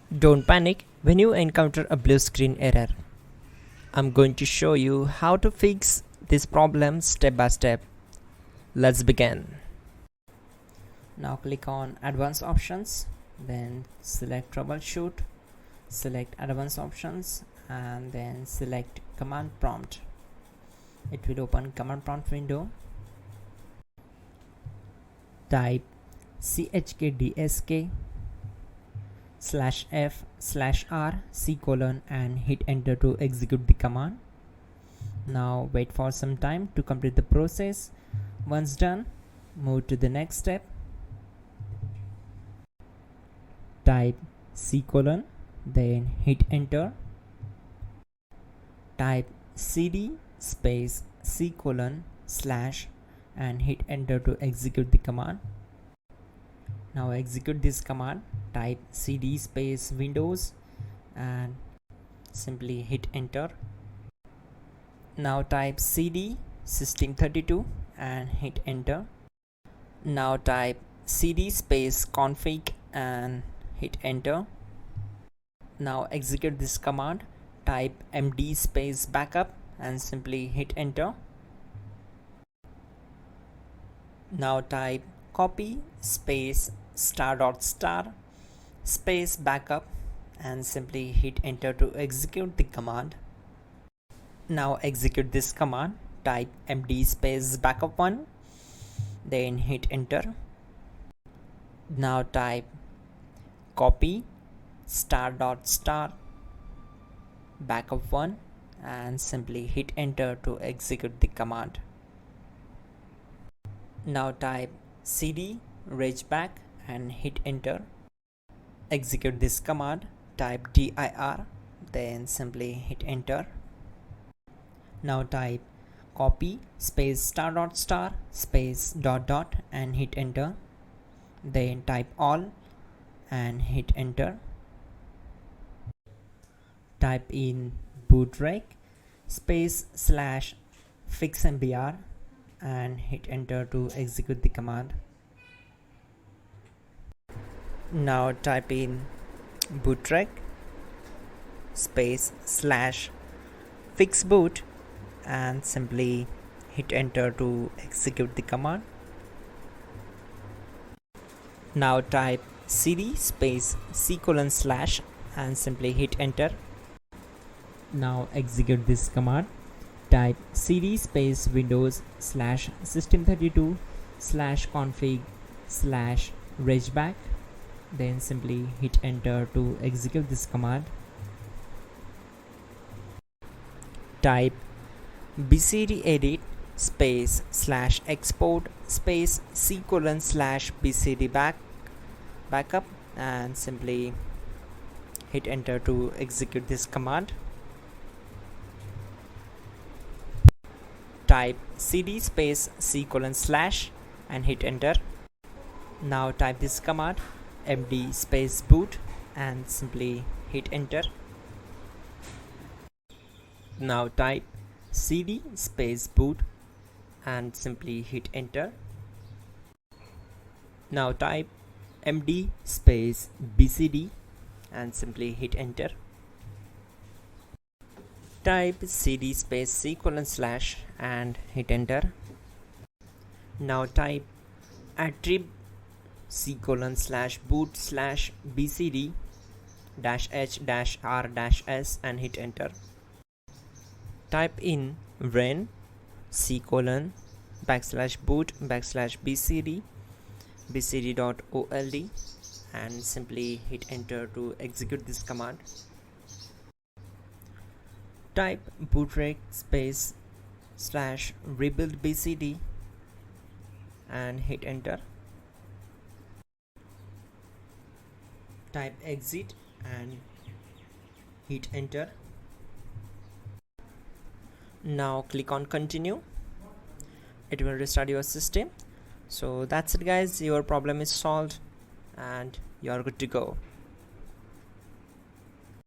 Don't panic when you encounter a blue screen error. I'm going to show you how to fix this problem step by step. Let's begin. Now click on Advanced Options, then select Troubleshoot, select Advanced Options, and then select Command Prompt. It will open Command Prompt window. Type chkdsk/f/r:" and hit enter to execute the command. Now wait for some time to complete the process. Once done, move to the next step. Type c:, then hit enter. Type cd space c:/ and hit enter to execute the command. Now execute this command. Type cd space Windows and simply hit enter. Now type cd system32 and hit enter. Now type cd space config and hit enter. Now execute this command. Type md space backup and simply hit enter. Now type copy space *** space backup and simply hit enter to execute the command. Now execute this command. Type md space backup1, then hit enter. Now type copy ** backup1 and simply hit enter to execute the command. Now type cd regback and hit enter. Execute this command. Type dir, then simply hit enter. Now type copy space ** space ... and hit enter. Then type all and hit enter. Type in bootrec space /fixmbr and hit enter to execute the command. Now type in bootrec space /fixboot and simply hit enter to execute the command. Now type cd space c:/ and simply hit enter. Now execute this command. Type cd space Windows /system32/config/regback, then simply hit enter to execute this command. Type bcdedit space /export space c:/ bcd backup and simply hit enter to execute this command. Type cd space c:/ and hit enter. Now type this command md space boot and simply hit enter. Now type cd space boot and simply hit enter. Now type md space bcd and simply hit enter. Type cd space c:/ and hit enter. Now type attrib c:/boot/bcd-h-r-s and hit enter. Type in ren c:/boot/bcd bcd.old and simply hit enter to execute this command. Type bootrec space /rebuildbcd and hit enter. Type exit and hit enter. Now click on continue. It will restart your system. So that's it guys, your problem is solved and you are good to go.